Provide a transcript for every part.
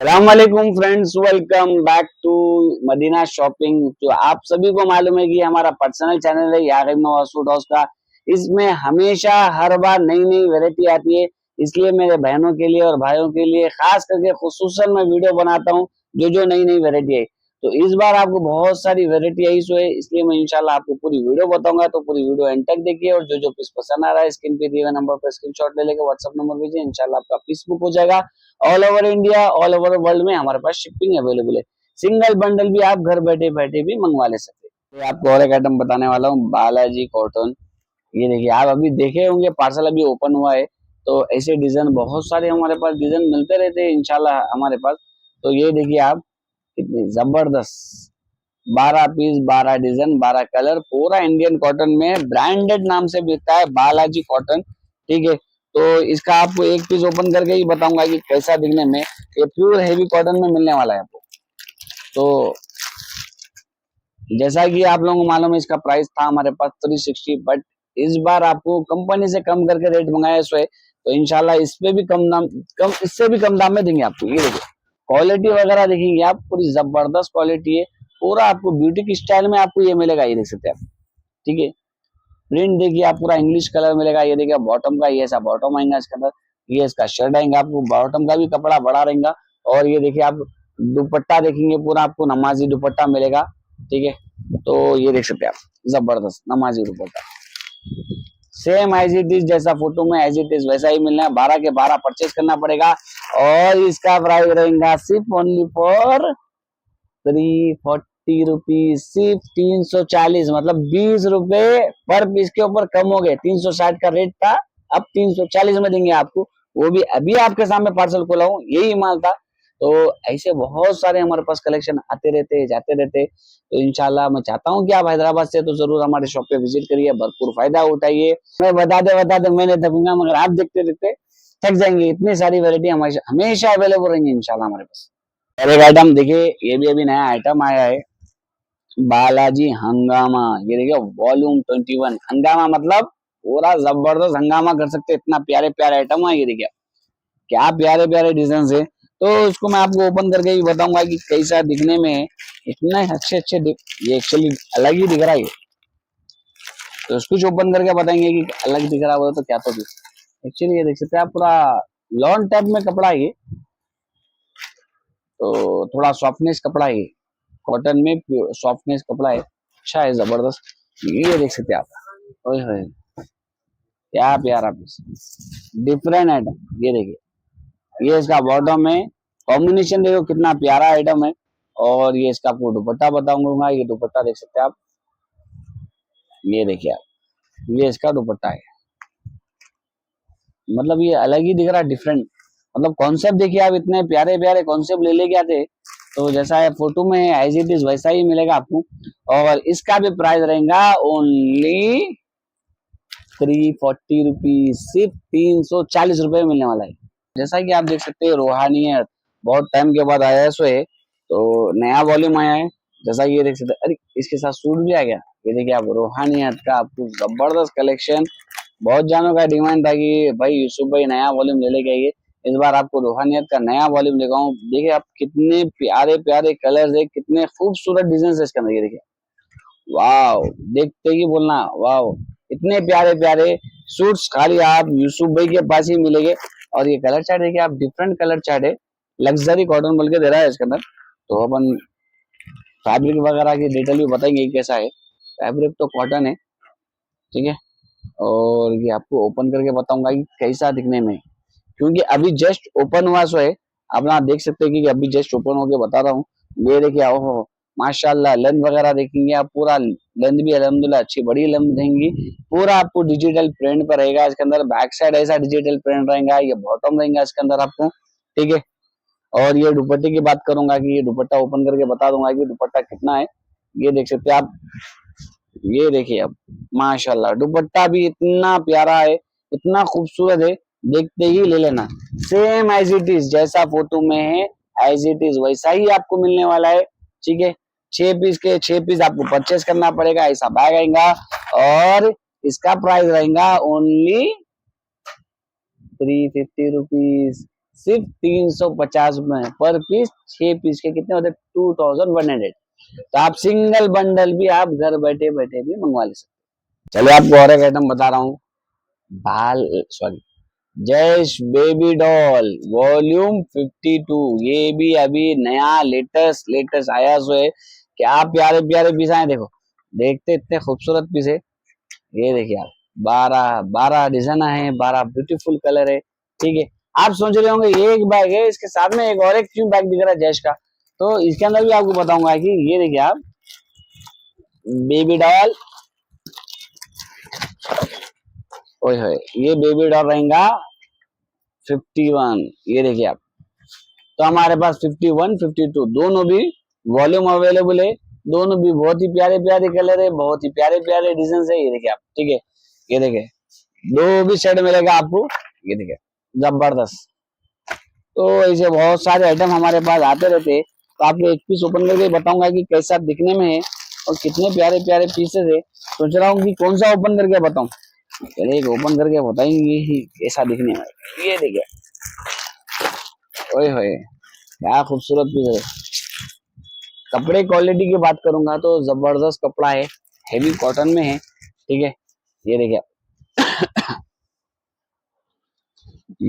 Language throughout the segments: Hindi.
अस्सलामुअलैकुम friends, welcome back to Madina shopping. तो आप सभी को मालूम है कि हमारा पर्सनल चैनल है यारिब नवाज सूट हाउस का। इसमें हमेशा हर बार नई नई वैरायटी आती है, इसलिए मेरे बहनों के लिए और भाइयों के लिए खास करके खुसूसन मैं वीडियो बनाता हूँ जो जो नई नई वैरायटी है। तो इस बार आपको बहुत सारी वैरायटी आई सो है, इसलिए मैं इंशाल्लाह आपको पूरी वीडियो बताऊंगा। तो पूरी वीडियो एंड तक देखिए और जो जो पीस पसंद आ रहा है स्क्रीन पे दिए हुए नंबर पर स्क्रीनशॉट ले लेके व्हाट्सएप नंबर भेजिए, इंशाल्लाह आपका पीस बुक हो जाएगा। All over India, all over world में हमारे पास शिपिंग अवेलेबल है। सिंगल बंडल भी आप घर बैठे बैठे भी मंगवा ले सकते हैं। तो आपको और एक आइटम बताने वाला हूँ, बालाजी कॉटन। ये देखिए, आप अभी देखे होंगे पार्सल अभी ओपन हुआ है। तो ऐसे डिजाइन बहुत सारे हमारे पास डिजाइन मिलते रहते हैं इंशाल्लाह हमारे पास। तो ये देखिए आप, कितनी जबरदस्त 12 पीस, 12 डिजाइन, 12 कलर, पूरा इंडियन कॉटन में ब्रांडेड नाम से बिकता है बालाजी कॉटन। ठीक है, तो इसका आपको एक पीस ओपन करके ही बताऊंगा कि कैसा दिखने में। ये प्योर हेवी कॉटन में मिलने वाला है आपको। तो जैसा कि आप लोगों को मालूम है, इसका प्राइस था हमारे पास 360, बट इस बार आपको कंपनी से कम करके रेट मंगाया सो है। तो इंशाल्लाह इस पे भी कम दाम, कम इससे भी कम दाम में देंगे आपको। ये देखिए, क्वालिटी वगैरह देखेंगे आप, पूरी जबरदस्त क्वालिटी है। पूरा आपको ब्यूटी की स्टाइल में आपको ये मिलेगा, ये देख सकते हैं आप। ठीक है, प्रिंट देखिए आप, पूरा इंग्लिश कलर मिलेगा। ये देखिए बॉटम का, ये ऐसा बॉटम आएगा इसके अंदर। ये इसका शर्ट आएगा, आपको बॉटम का भी कपड़ा बड़ा रहेगा। और ये देखिए आप दुपट्टा देखेंगे, पूरा आपको नमाजी दुपट्टा मिलेगा। ठीक है, तो ये देख सकते हैं आप, जबरदस्त नमाजी दुपट्टा, सेम एज इट इज, जैसा फोटो में एज इट इज वैसा ही मिलना है। 12 के 12 परचेज करना पड़ेगा। और इसका प्राइस रहेगा सिर्फ ओनली फॉर 340 रुपीज, सिर्फ 340, मतलब 20 रुपए पर पीस के ऊपर कम हो गए। 360 का रेट था, अब 340 में देंगे आपको। वो भी अभी आपके सामने पार्सल खोला हूँ, यही माल था। तो ऐसे बहुत सारे हमारे पास कलेक्शन आते रहते जाते रहते। तो इंशाल्लाह मैं चाहता हूँ कि आप हैदराबाद से तो जरूर हमारे शॉप पे विजिट करिए, भरपूर फायदा उठाइए। मैं बता दे मैंने थकूंगा, मगर आप देखते रहते थक जाएंगे। इतनी सारी वैरायटी हमेशा हमेशा अवेलेबल रहेंगी इंशाल्लाह हमारे पास। और एक आइटम देखिए, ये भी अभी नया आइटम आया है, बालाजी हंगामा। ये देखिए वॉल्यूम 21 हंगामा, मतलब पूरा जबरदस्त हंगामा कर सकते हैं। इतना प्यारे प्यारे आइटम है, ये देखिए क्या प्यारे प्यारे डिजाइन है। तो इसको मैं आपको ओपन करके ही बताऊंगा कि कैसा दिखने में है। इतने अच्छे अच्छे ये एक्चुअली अलग ही दिख रहा है ये। तो इसको ओपन करके बताएंगे कि अलग दिख रहा हो तो क्या। तो एक्चुअली ये देख सकते हैं आप, पूरा लॉन टाइप में कपड़ा है ये। तो थोड़ा सॉफ्टनेस कपड़ा है, कॉटन में सॉफ्टनेस कपड़ा है, अच्छा है, जबरदस्त। ये देख सकते हैं आप, ओए होए क्या प्यारा पीस, डिफरेंट आइटम। ये देखिए, ये इसका बॉटम है, कॉम्बिनेशन देखो कितना प्यारा आइटम है। और ये इसका आपको दुपट्टा बताऊंगा, ये दुपट्टा देख सकते हैं आप। ये देखिए आप, ये इसका दुपट्टा है। मतलब ये अलग ही दिख रहा है, डिफरेंट। मतलब कॉन्सेप्ट देखिए आप, इतने प्यारे प्यारे कॉन्सेप्ट ले लेके आते। तो जैसा है फोटो में एज इट इज वैसा ही मिलेगा आपको। और इसका भी प्राइस रहेगा ओनली 340 रुपीज, सिर्फ 340 रुपए में मिलने वाला है। जैसा कि आप देख सकते हैं, रूहानियत बहुत टाइम के बाद आया है सो है। तो नया वॉल्यूम आया है, जैसा कि ये देख सकते हैं। अरे इसके साथ सूट भी आ गया। ये देखिए आप, रूहानियत का आपको जबरदस्त कलेक्शन। बहुत जानों का डिमांड था कि भाई यूसुफ भाई नया वॉल्यूम ले लेके आइए। इस बार आपको रूहानियत का नया वॉल्यूम दिखाऊं। देखिए आप, कितने प्यारे प्यारे कलर्स है, कितने खूबसूरत डिजाइन है इसके अंदर। ये देखिए, वाह, देखते ही बोलना वाह। इतने प्यारे प्यारे सूट्स खाली आप यूसुफ भाई के पास ही मिलेंगे। और ये कलर चार्ट देखिए आप, डिफरेंट कलर चार्ट है। लग्जरी कॉटन बोल के दे रहा है इसके अंदर। तो अपन फैब्रिक वगैरह की डिटेल भी बताएंगे कैसा है। फैब्रिक तो कॉटन है, ठीक है। और ये आपको ओपन करके बताऊंगा कि कैसा दिखने में, क्योंकि अभी जस्ट ओपन हुआ सो है। आप ना देख सकते हैं कि अभी जस्ट ओपन होके बता रहा हूँ। ये देखिए, ओहो माशाल्लाह, लेंथ वगैरह देखेंगे आप, पूरा लेंथ भी अल्हम्दुलिल्लाह अच्छी बड़ी लेंथ देंगी। पूरा आपको डिजिटल प्रिंट पर रहेगा इसके अंदर। बैक साइड ऐसा डिजिटल प्रिंट रहेगा, ये बॉटम रहेगा इसके अंदर आपको। ठीक है, और ये दुपट्टे की बात करूंगा कि ये दुपट्टा ओपन करके बता दूंगा कि दुपट्टा कितना है। ये देख सकते हैं आप, ये देखिए अब, माशाल्लाह दुपट्टा भी इतना प्यारा है, इतना खूबसूरत है, देखते ही ले लेना। सेम एज इट इज, जैसा फोटो में है एज इट इज वैसा ही आपको मिलने वाला है। ठीक है, 6 पीस के 6 पीस आपको परचेस करना पड़ेगा, ऐसा बैग आएगा। और इसका प्राइस रहेगा ओनली 350 रुपीज, सिर्फ 350 में पर पीस। 6 पीस के कितने होते? 2100। तो आप सिंगल बंडल भी आप घर बैठे बैठे भी मंगवा ले सकते। चलिए आपको और एक आइटम बता रहा हूँ। बाल sorry Jaish baby doll volume 52। ये भी अभी नया लेटेस्ट आया सो है। क्या प्यारे प्यारे पीस आए, देखो देखते इतने खूबसूरत पीस है। ये देखिए आप, 12 डिजाइन है, 12 ब्यूटीफुल कलर है। ठीक है, आप सोच रहे होंगे ये एक बैग है, इसके साथ में एक और एक क्यों बैग दिख रहा है जैश का? तो इसके अंदर भी आपको बताऊंगा कि ये देखिए आप, बेबी डॉल, ओए होए, ये बेबी डॉल रहेगा 51। ये देखिए आप, तो हमारे पास 51 52 दोनों भी वॉल्यूम अवेलेबल है। दोनों भी बहुत ही प्यारे प्यारे कलर है, बहुत ही प्यारे प्यारे डिजाइन है। ये देखिए आप, ठीक है, ये देखिए दो भी सेट मिलेगा आपको। ये देखिए जबरदस्त। तो ऐसे बहुत सारे आइटम हमारे पास आते रहते हैं। तो आपको एक पीस ओपन करके बताऊंगा कि कैसा दिखने में है और कितने प्यारे प्यारे पीसेस है। सोच रहा हूँ कि कौन सा ओपन करके बताऊं। चलिए एक ओपन करके बताएंगे ही कैसा दिखने में। ये देखिए, ओए होए, क्या खूबसूरत पीस है। कपड़े क्वालिटी की बात करूंगा तो जबरदस्त कपड़ा है, हेवी कॉटन में है। ठीक है, ये देखिए,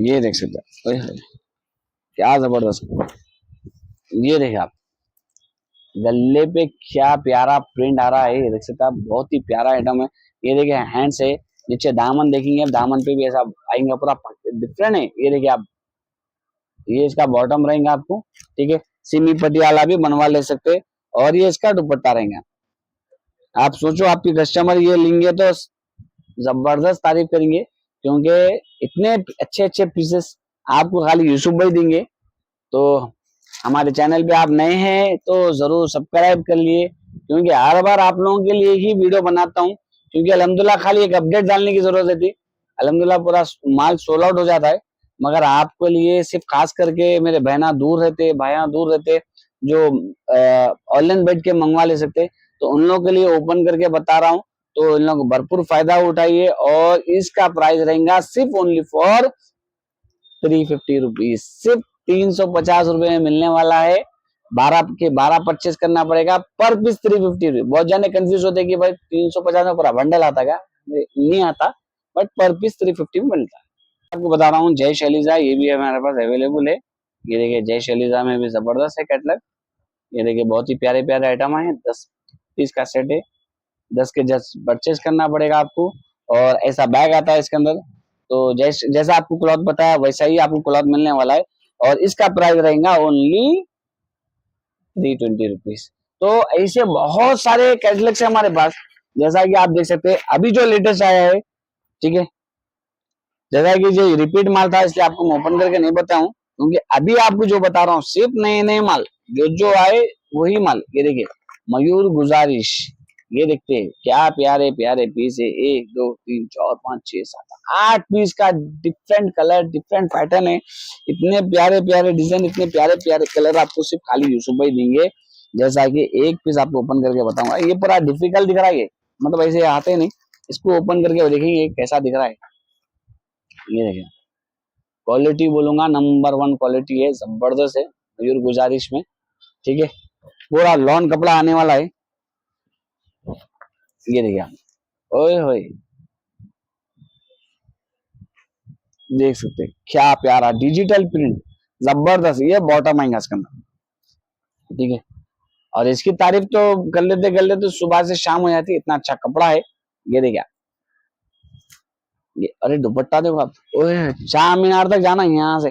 ये देख सकते हैं, ओए होए, क्या जबरदस्त। ये देखिए आप, गले पे क्या प्यारा प्रिंट आ रहा है। ये देख सकते हैं आप, बहुत ही प्यारा आइटम है। ये देखिए हैंड्स है, नीचे दामन देखेंगे, दामन पे भी ऐसा आएंगे, पूरा डिफरेंट है। ये देखिए आप, ये इसका बॉटम रहेगा आपको, ठीक है, सिमी पटियाला भी बनवा ले सकते। और ये इसका दुपट्टा रहेगा। आप सोचो आपकी कस्टमर ये लेंगे तो जबरदस्त तारीफ करेंगे, क्योंकि इतने अच्छे अच्छे पीसेस आपको खाली यूसुफ भाई देंगे। तो हमारे चैनल पे आप नए हैं तो जरूर सब्सक्राइब कर लिए, क्योंकि हर बार आप लोगों के लिए ही वीडियो बनाता हूँ। क्योंकि अल्हम्दुलिल्लाह खाली एक अपडेट डालने की जरूरत रहती, अल्हम्दुलिल्लाह पूरा माल सोल्ड आउट हो जाता है। मगर आपके लिए सिर्फ खास करके मेरे बहना दूर रहते, भाइयां दूर रहते, जो ऑनलाइन बैठ के मंगवा ले सकते, तो उन लोगों के लिए ओपन करके बता रहा हूँ। तो इन लोग भरपूर फायदा उठाइए। और इसका प्राइस रहेगा सिर्फ ओनली फॉर 350 रुपीज। सिर्फ 350 रुपए में मिलने वाला है। 12 के 12 परचेस करना पड़ेगा, पर पीस 350। बहुत जाने कंफ्यूज होते हैं कि भाई 350 में पूरा बंडल आता क्या? नहीं आता, बट पर पीस 350 में मिलता है। आपको बता रहा हूँ जय शैलीजा, ये भी हमारे पास अवेलेबल है। ये देखिए जय शैलीजा में भी जबरदस्त है कैटलॉग। ये देखिए बहुत ही प्यारे प्यारे आइटम है, 10 पीस का सेट है। 10 के 10 परचेज करना पड़ेगा आपको। और ऐसा बैग आता है इसके अंदर। तो जैसा आपको क्लॉथ बताया वैसा ही आपको क्लॉथ मिलने वाला है। और इसका प्राइस रहेगा ओनली 320 रुपीज। तो ऐसे बहुत सारे कैटलॉग्स है हमारे पास, जैसा कि आप देख सकते हैं अभी जो लेटेस्ट आया है। ठीक है, जैसा कि जो रिपीट माल था इसलिए आपको मैं ओपन करके नहीं बताऊं, क्योंकि अभी आपको जो बता रहा हूँ सिर्फ नए नए माल, जो आए वही माल। ये देखिए मयूर गुजारिश, ये देखते हैं क्या प्यारे प्यारे पीस है। 1 2 3 4 5 6 7 8 पीस का डिफरेंट कलर, डिफरेंट पैटर्न है। इतने प्यारे प्यारे डिजाइन, इतने प्यारे प्यारे कलर आपको सिर्फ खाली यूसुफ भाई देंगे। जैसा कि एक पीस आपको ओपन करके बताऊंगा, ये पूरा डिफिकल्ट दिख रहा है, ये मतलब ऐसे आते नहीं। इसको ओपन करके देखेंगे कैसा दिख रहा है। ये देखिए, क्वालिटी बोलूंगा नंबर 1 क्वालिटी है, जबरदस्त है मयूर गुजारिश में। ठीक है, पूरा लॉन कपड़ा आने वाला है। ये देखिए आप, ओए होए, देख सकते हैं क्या प्यारा डिजिटल प्रिंट, जबरदस्त। ये बॉटम आएगा इसके अंदर, ठीक है। और इसकी तारीफ तो कर लेते सुबह से शाम हो जाती है, इतना अच्छा कपड़ा है। ये देखिए आप, ये अरे दुपट्टा देखो आप, ओए 4 मीनार तक जाना है यहाँ से।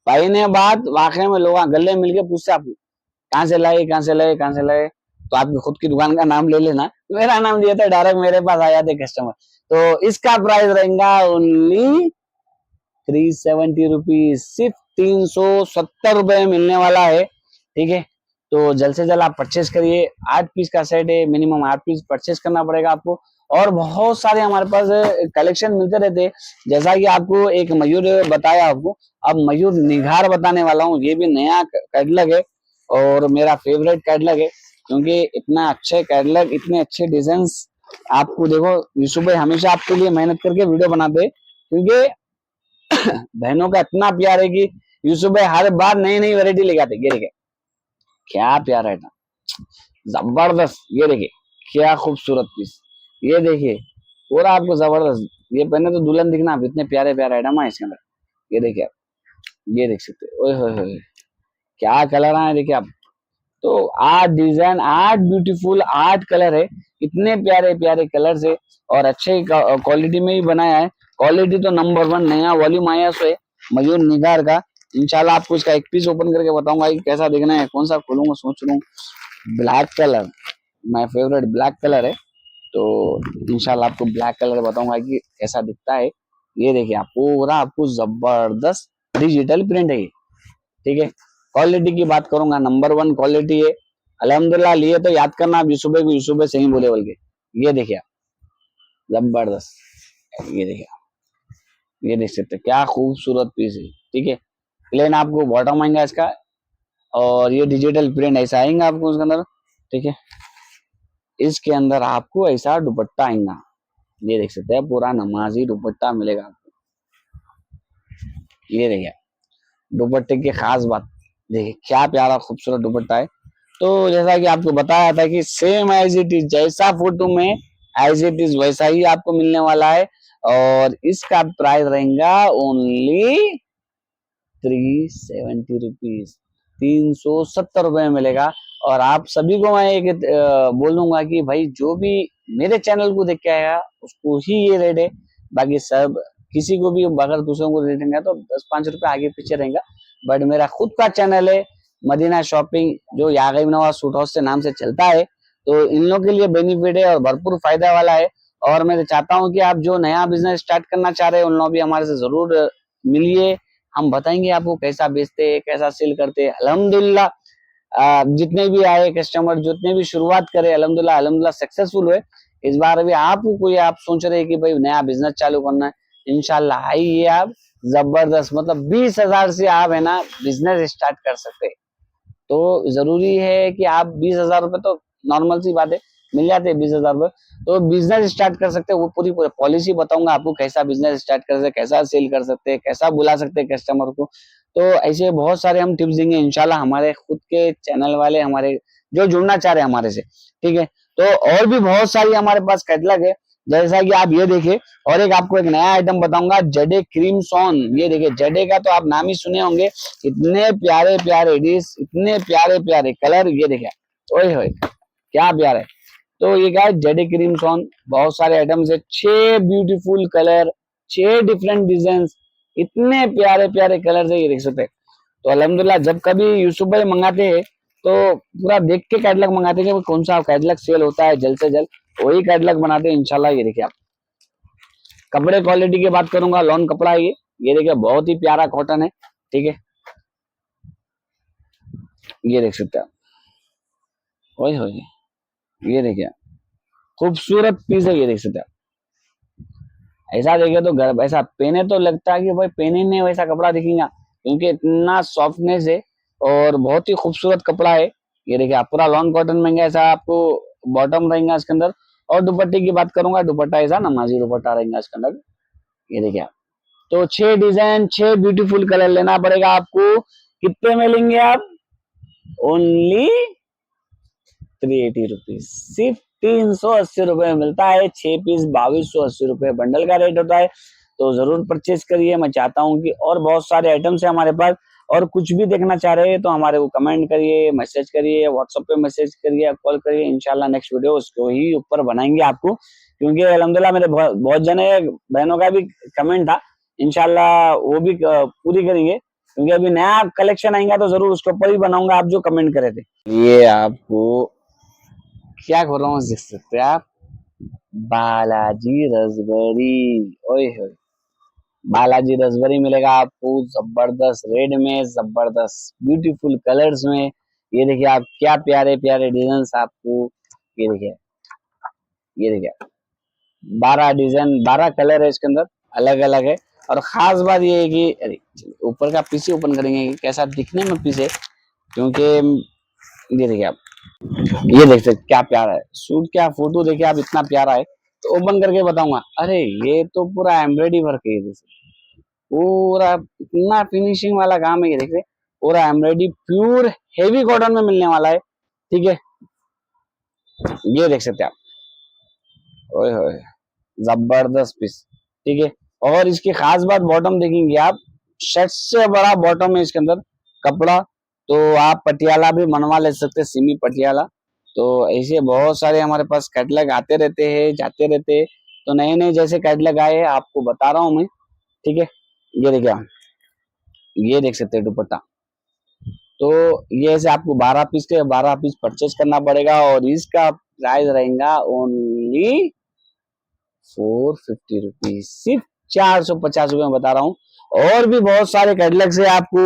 भाई ने बात वाकई में लोग गले मिलके पूछते आपको कहाँ से लाए, कहाँ से लाए, कहाँ से लाए। तो आपकी खुद की दुकान का नाम ले लेना, मेरा नाम दिया था, डायरेक्ट मेरे पास आ जाते कस्टमर। तो इसका प्राइस रहेगा ओनली 370 रुपीज। सिर्फ 370 रुपए में मिलने वाला है। ठीक है, तो जल्द से जल्द आप परचेस करिए। 8 पीस का सेट है, मिनिमम 8 पीस परचेस करना पड़ेगा आपको। और बहुत सारे हमारे पास कलेक्शन मिलते रहते हैं। जैसा कि आपको एक मयूर बताया आपको, अब मयूर निगार बताने वाला हूँ। ये भी नया कैटलॉग है और मेरा फेवरेट कैटलॉग है, क्योंकि इतना अच्छे कैटलॉग, इतने अच्छे डिजाइन आपको देखो। यूसुफ भाई हमेशा आपके लिए मेहनत करके वीडियो बनाते हैं, क्योंकि बहनों का इतना प्यार है कि यूसुफ भाई हर बार नई नई वैरायटी लेके आते। ये देखिए क्या प्यारा है, जबरदस्त। ये देखिए क्या खूबसूरत पीस। ये देखिए पूरा आपको जबरदस्त, ये पहने तो दुल्हन दिखना आप, इतने प्यारे प्यारे आइटम है इसके अंदर। ये देखिए आप, ये देख सकते हैं, ओए होए होए क्या कलर है देखिए आप। तो 8 डिजाइन, 8 ब्यूटीफुल 8 कलर है, इतने प्यारे प्यारे कलर से और अच्छे क्वालिटी में ही बनाया है। क्वालिटी तो नंबर 1, नया वॉल्यूम आया सो है मयूर निगार का। इंशाल्लाह आपको इसका एक पीस ओपन करके बताऊंगा कि कैसा दिखना है, कौन सा खोलूंगा सोच रहा हूँ। Black colour, my favourite black colour है, तो इंशाल्लाह आपको ब्लैक कलर बताऊंगा कि कैसा दिखता है। ये देखिए आप, पूरा आपको जबरदस्त डिजिटल प्रिंट है ये, ठीक है। क्वालिटी की बात करूंगा, नंबर 1 क्वालिटी है अल्हम्दुलिल्लाह। लिए तो याद करना आप यूसुफ भाई को, यूसुफ भाई सही बोले बोल के। ये देखिए आप, जबरदस्त। ये देखिए आप, ये देख सकते हैं क्या खूबसूरत पीस है, ठीक है। प्लेन आपको बॉटम आएगा इसका, और ये डिजिटल प्रिंट ऐसा आएगा आपको उसके अंदर, ठीक है। इसके अंदर आपको ऐसा दुपट्टा आएगा, ये देख सकते हैं पूरा नमाजी दुपट्टा मिलेगा आपको। ये देखिए दुपट्टे की खास बात, देखिए क्या प्यारा खूबसूरत दुपट्टा है। तो जैसा कि आपको बताया था कि सेम एज इट इज, जैसा फोटो में एज इट इज वैसा ही आपको मिलने वाला है। और इसका प्राइस रहेगा ओनली 370 रुपीज, 370 रुपए में मिलेगा। और आप सभी को मैं एक बोल दूंगा कि भाई जो भी मेरे चैनल को देख के आएगा उसको ही ये रेट है। बाकी सब किसी को भी अगर दूसरों को रेट देंगे तो 10-5 रुपए आगे पीछे रहेगा। बट मेरा खुद का चैनल है मदीना शॉपिंग, जो यागीब नवाज सूट हाउस से नाम से चलता है, तो इन लोगों के लिए बेनिफिट है और भरपूर फायदा वाला है। और मैं चाहता हूँ कि आप जो नया बिजनेस स्टार्ट करना चाह रहे हैं उन लोग भी हमारे से जरूर मिलिए, हम बताएंगे आपको कैसा बेचते हैं, कैसा सेल करते हैं। अल्हम्दुलिल्लाह जितने भी आए कस्टमर, जितने भी शुरुआत करे अल्हम्दुलिल्लाह अल्हम्दुलिल्लाह सक्सेसफुल हुए। इस बार अभी आपको कोई आप सोच रहे हैं कि भाई नया बिजनेस चालू करना है, इंशाल्लाह आइए आप, जबरदस्त, मतलब 20,000 से आप है ना बिजनेस स्टार्ट कर सकते हैं। तो जरूरी है कि आप 20,000 रुपए तो नॉर्मल सी बात है, मिल जाते हैं 20,000 रुपए, तो बिजनेस स्टार्ट कर सकते हैं। वो पूरी पूरी पॉलिसी बताऊंगा आपको, कैसा बिजनेस स्टार्ट कर सकते हैं, कैसा सेल कर सकते हैं, कैसा बुला सकते हैं कस्टमर को। तो ऐसे बहुत सारे हम टिप्स देंगे इंशाल्लाह, हमारे खुद के चैनल वाले, हमारे जो जुड़ना चाह रहे हैं हमारे से, ठीक है। तो और भी बहुत सारी हमारे पास कैटलॉग है, जैसा कि आप ये देखिए। और एक आपको एक नया आइटम बताऊंगा, जडे क्रीम सॉन। ये देखिए जडे का तो आप नाम ही सुने होंगे, इतने प्यारे प्यारे डिश, इतने प्यारे प्यारे कलर। ये देखिए ओए होए क्या प्यार है। तो ये क्या है, जेडी क्रीम सॉन, बहुत सारे आइटम्स है, 6 ब्यूटीफुल कलर, 6 डिफरेंट डिजाइन, इतने प्यारे प्यारे कलर है, ये देख सकते हैं। तो अल्हम्दुलिल्लाह जब कभी यूसुफ भाई मंगाते हैं तो पूरा देख के कैटलॉग मंगाते हैं कि कौन सा कैटलॉग सेल होता है जल्द से जल्द, वही कैटलॉग बनाते हैं इंशाल्लाह। ये देखिए आप, कपड़े क्वालिटी की बात करूंगा, लॉन कपड़ा है ये देखिए बहुत ही प्यारा कॉटन है, ठीक है। ये देख सकते हैं आप, ओए होए ये देखिए खूबसूरत पीस है, ये देख सकते हैं आप। ऐसा देखे तो घर ऐसा पहने तो लगता है कि भाई पहने नहीं वैसा कपड़ा दिखेगा, क्योंकि इतना सॉफ्टनेस है और बहुत ही खूबसूरत कपड़ा है। ये देखिए आप, पूरा लॉन कॉटन महंगा, ऐसा आपको बॉटम रहेगा इसके अंदर। और दुपट्टे की बात करूंगा, दुपट्टा ऐसा नमाजी दुपट्टा रहेगा इसके अंदर। ये देखिए आप, तो 6 डिजाइन, 6 ब्यूटीफुल कलर लेना पड़ेगा आपको। कितने में लेंगे आप? ओनली 380 रुपीज, सिर्फ 380 रुपए में मिलता है 6 पीस, 2280 रुपए बंडल का रेट होता है। तो जरूर परचेज करिए। मैं चाहता हूँ कि और बहुत सारे आइटम्स है हमारे पास, और कुछ भी देखना चाह रहे हैं तो हमारे को कमेंट करिए, मैसेज करिए, व्हाट्सएप पे मैसेज करिए, कॉल करिए। इंशाल्लाह नेक्स्ट वीडियो उसको ही ऊपर बनाएंगे आपको, क्योंकि अल्हम्दुलिल्लाह मेरे बहुत जने बहनों का भी कमेंट था, इंशाल्लाह वो भी पूरी करेंगे, क्योंकि अभी नया कलेक्शन आएगा तो जरूर उसके ऊपर ही बनाऊंगा आप जो कमेंट करे थे। ये आपको क्या कर रहा हूँ देख सकते हैं आप, बालाजी रसबरी, ओए होए बालाजी रसबरी मिलेगा आपको जबरदस्त रेट में, जबरदस्त ब्यूटीफुल कलर्स में। ये देखिए आप क्या प्यारे प्यारे डिजाइन आपको, ये देखिए, ये देखिए 12 डिजाइन, 12 कलर है इसके अंदर, अलग अलग है। और खास बात ये है कि अरे ऊपर का पीसी ओपन करेंगे कि कैसा दिखने में पीस है, क्योंकि ये देखिए आप, ये देख सकते क्या प्यारा है सूट, क्या फोटो देखिए आप, इतना प्यारा है। तो ओपन करके बताऊंगा, अरे ये तो पूरा एम्ब्रॉयडरी वर्क है, पूरा इतना फिनिशिंग वाला काम है, ये देखिए पूरा एम्ब्रॉयडरी प्योर हेवी कॉटन में मिलने वाला है। ठीक है, ये देख सकते हैं आप, ओए होए जबरदस्त पीस। ठीक है, और इसकी खास बात बॉटम देखेंगे आप, शर्ट से बड़ा बॉटम है इसके अंदर कपड़ा। तो आप पटियाला भी बनवा ले सकते हैं, सिमी पटियाला। तो ऐसे बहुत सारे हमारे पास कैटलॉग आते रहते हैं, जाते रहते हैं। तो नए नए जैसे कैटलॉग आए हैं आपको बता रहा हूँ मैं। ठीक है, ये देखिए आप, ये देख सकते हैं दुपट्टा। तो ये ऐसे आपको 12 पीस के 12 पीस परचेज करना पड़ेगा, और इसका प्राइस रहेगा ओनली 450 रुपीज, सिर्फ 450 रुपये में बता रहा हूँ। और भी बहुत सारे कैटलॉग्स है आपको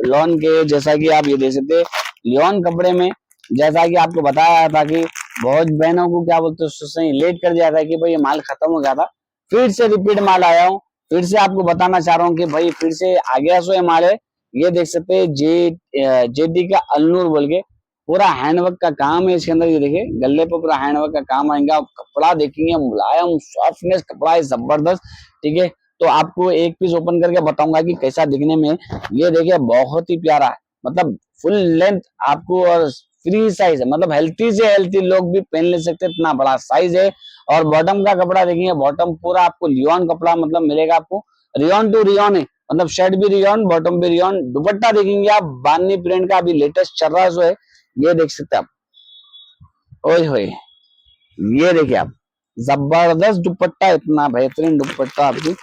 लॉन के, जैसा कि आप ये देख सकते हैं लियोन कपड़े में। जैसा कि आपको बताया था कि बहुत बहनों को क्या बोलते हैं लेट कर दिया था कि भाई ये माल खत्म हो गया था, फिर से रिपीट माल आया हूँ। फिर से आपको बताना चाह रहा हूँ कि भाई फिर से आ गया सो ये माल है। ये देख सकते हैं जेडी का अलनूर बोल के पूरा हैंडवर्क का काम है इसके अंदर। ये देखिए गले पे पूरा हैंडवर्क का काम आएगा। कपड़ा देखेंगे मुलायम सॉफ्टनेस कपड़ा है जबरदस्त। ठीक है, तो आपको एक पीस ओपन करके बताऊंगा कि कैसा दिखने में। ये देखिए बहुत ही प्यारा है, मतलब फुल लेंथ आपको, और फ्री साइज है, मतलब हेल्थी से हेल्थी लोग भी पहन ले सकते हैं, इतना बड़ा साइज है। और बॉटम का कपड़ा देखेंगे, बॉटम पूरा आपको लियोन कपड़ा मतलब मिलेगा आपको, रियोन टू रियोन है, मतलब शर्ट भी रियोन बॉटम भी रियोन। दुपट्टा देखेंगे आप बांधनी प्रिंट का अभी लेटेस्ट चल रहा है जो है, ये देख सकते हैं आप, ओए होए ये देखिए आप जबरदस्त दुपट्टा, इतना बेहतरीन दुपट्टा आपकी।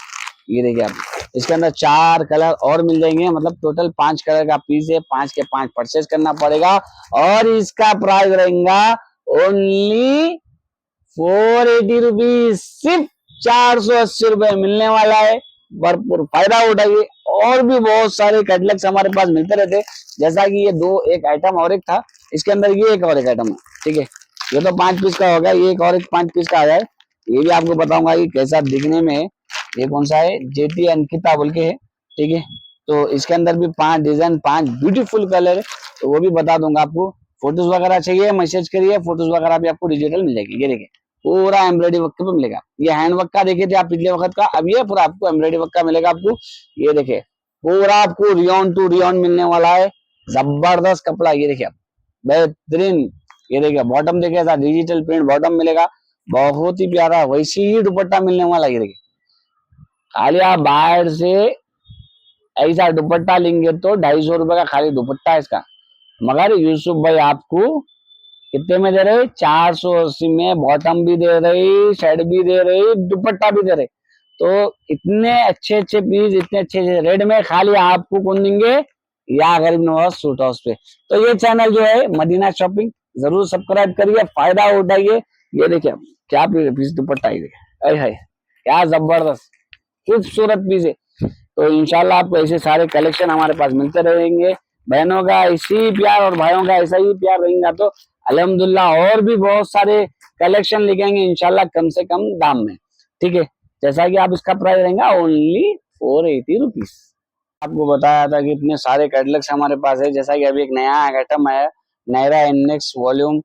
ये देखिए आप, इसके अंदर 4 कलर और मिल जाएंगे, मतलब टोटल 5 कलर का पीस है, 5 के 5 परचेज करना पड़ेगा। और इसका प्राइस रहेगा ओनली 480 रुपीज, सिर्फ 480 रुपए मिलने वाला है। भरपूर फायदा उठाइए। और भी बहुत सारे कैटलॉग्स हमारे पास मिलते रहते हैं, जैसा कि ये दो एक आइटम और एक था, इसके अंदर ये एक और एक आइटम है। ठीक है, ये तो 5 पीस का होगा, ये एक और एक 5 पीस का आ जाए। ये भी आपको बताऊंगा कि कैसा दिखने में है। ये कौन सा है, जेटी अंकिता बोल के है। ठीक है, तो इसके अंदर भी 5 डिजाइन 5 ब्यूटीफुल कलर है, तो वो भी बता दूंगा आपको। फोटोज वगैरह चाहिए मैसेज करिए, फोटोज वगैरह भी आपको डिजिटल मिल जाएगी। ये देखिए पूरा एम्ब्रॉयडरी वर्क पे मिलेगा। ये हैंड वर्क का देखे थे आप पिछले वक्त का, अब ये पूरा आपको एम्ब्रॉयडरी वर्क का मिलेगा आपको। ये देखिए पूरा आपको रियोन टू रियोन मिलने वाला है, जबरदस्त कपड़ा। ये देखिए आप बेहतरीन। ये देखिए बॉटम देखिए ऐसा डिजिटल प्रिंट बॉटम मिलेगा, बहुत ही प्यारा, वैसी ही दुपट्टा मिलने वाला है। ये देखिए खाली आप बाहर से ऐसा दुपट्टा लेंगे तो 250 रुपए का खाली दुपट्टा है इसका, मगर यूसुफ भाई आपको कितने में दे रहे, 480 में बॉटम भी दे रही, शर्ट भी दे रही, दुपट्टा भी दे रहे। तो इतने अच्छे अच्छे पीस, इतने अच्छे अच्छे रेट में खाली आपको कौन देंगे, या गरीब नवाज सूट हाउस पे। तो ये चैनल जो है मदीना शॉपिंग जरूर सब्सक्राइब करिए, फायदा उठाइए। ये देखिए क्या पीस दुपट्टा, ये देखिए अरे है क्या जबरदस्त खूबसूरत पीस है। तो इंशाल्लाह आपको ऐसे सारे कलेक्शन हमारे पास मिलते रहेंगे। बहनों का इसी प्यार और भाइयों का ऐसा ही प्यार रहेगा तो अल्हम्दुलिल्लाह और भी बहुत सारे कलेक्शन लिखेंगे इंशाल्लाह कम से कम दाम में। ठीक है, जैसा कि आप इसका प्राइस रहेगा ओनली 480 रुपीज। आपको बताया था कि इतने सारे कैटलॉग्स हमारे पास है, जैसा कि अभी एक नया आइटम है नायरा इंडेक्स वॉल्यूम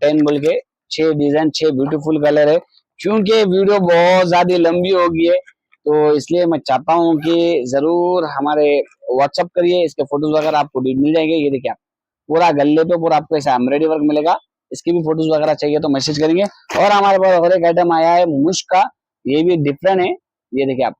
10 बोल के, 6 डिजाइन 6 ब्यूटीफुल कलर है। क्योंकि वीडियो बहुत ज्यादा लंबी हो गई है, तो इसलिए मैं चाहता हूँ कि जरूर हमारे व्हाट्सअप करिए, इसके फोटोज वगैरह आपको मिल जाएंगे। ये देखिए आप पूरा गले पे पूरा आपको ऐसा एम्ब्रॉयडरी वर्क मिलेगा, इसकी भी फोटोज वगैरह चाहिए तो मैसेज करेंगे। और हमारे पास और एक आइटम आया है मुश का, ये भी डिफरेंट है। ये देखिए आप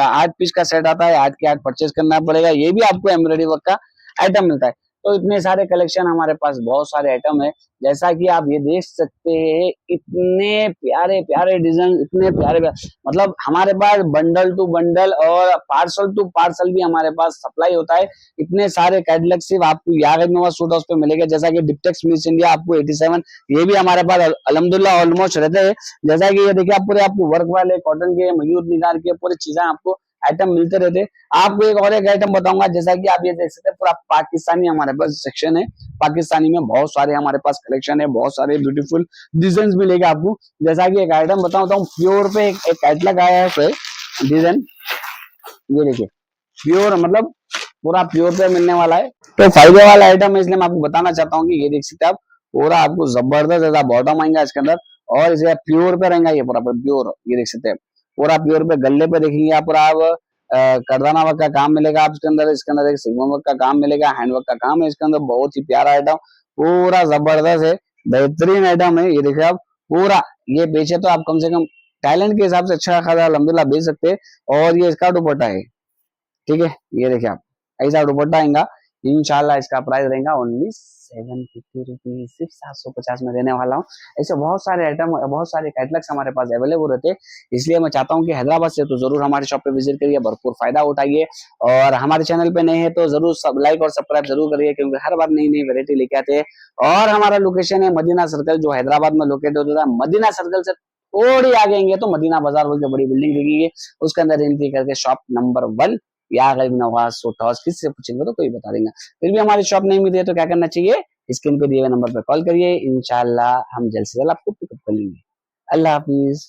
8 पीस का सेट आता है, 8 के 8 परचेज करना पड़ेगा। ये भी आपको एम्ब्रॉयडरी वर्क का आइटम मिलता है। तो इतने सारे कलेक्शन हमारे पास बहुत सारे आइटम है, जैसा कि आप ये देख सकते हैं इतने प्यारे प्यारे डिजाइन, इतने प्यारे मतलब हमारे पास बंडल टू बंडल और पार्सल टू पार्सल भी हमारे पास सप्लाई होता है। इतने सारे कैटलॉग सिर्फ आपको यार नोवा सूट हाउस पे मिलेगा, जैसा कि डिप्टेक्स मिस इंडिया आपको 87, ये भी हमारे पास अल्हम्दुलिल्लाह ऑलमोस्ट रहते हैं। जैसा कि ये देखिए आप पूरे आपको वर्क वाले कॉटन के मयूर निगार के पूरी चीजें आपको आइटम मिलते रहते। आपको एक और एक आइटम बताऊंगा, जैसा कि आप ये देख सकते हैं पूरा पाकिस्तानी हमारे पास सेक्शन है। पाकिस्तानी में बहुत सारे हमारे पास कलेक्शन है, बहुत सारे ब्यूटीफुल डिजाइन मिलेगा आपको। जैसा कि एक आइटम बताता हूँ प्योर पे एक कैटलॉग आया है डिजाइन, ये देखिए प्योर मतलब पूरा प्योर पे मिलने वाला है, तो फायदे वाला आइटम है, इसलिए मैं आपको बताना चाहता हूँ कि ये देख सकते हैं आप पूरा आपको जबरदस्त ऐसा बॉटम आएगा इसके अंदर, और इसे प्योर पे रहेगा ये पूरा प्योर। ये देख सकते हैं पूरा प्योर पे गले पे देखेंगे आप, पूरा आप करदाना वर्क का काम मिलेगा आप इसके अंदर। इसके अंदर एक सिग्मा वर्क का काम मिलेगा, हैंडवर्क का काम है इसके अंदर। बहुत ही प्यारा आइटम, पूरा जबरदस्त है, बेहतरीन आइटम है। ये देखिए आप, पूरा ये बेचे तो आप कम से कम टैलेंट के हिसाब से अच्छा खासा अल्हम्दुलिल्लाह बेच सकते हैं। और ये इसका दुपट्टा है, ठीक है। ये देखिए आप, ऐसा दुपट्टा आएगा इंशाल्लाह। इसका प्राइस रहेगा ओनली 750 रुपीज, सिर्फ 750 में देने वाला हूँ। ऐसे बहुत सारे आइटम, बहुत सारे कैटलॉग्स हमारे पास अवेलेबल रहते हैं। इसलिए मैं चाहता हूँ कि हैदराबाद से तो जरूर हमारे शॉप पे विजिट करिए, भरपूर फायदा उठाइए। और हमारे चैनल पे नए हैं तो जरूर सब लाइक और सब्सक्राइब जरूर करिए, क्योंकि हर बार नई नई वेरायटी लेके आते हैं। और हमारा लोकेशन है मदीना सर्कल, जो हैदराबाद में लोकेटेड होता है। मदीना सर्कल से थोड़ी आगे आएंगे तो मदीना बाजार बोल के बड़ी बिल्डिंग दिखेगी, उसके अंदर एंट्री करके शॉप नंबर 1, या अगर नवाज सोटास किसी से पूछेंगे तो कोई बता देंगे। फिर भी हमारी शॉप नहीं मिली है तो क्या करना चाहिए, स्क्रीन पे दिए हुए नंबर पर कॉल करिए, इंशाल्लाह हम जल्द से जल्द आपको पिकअप कर लेंगे। अल्लाह हाफिज।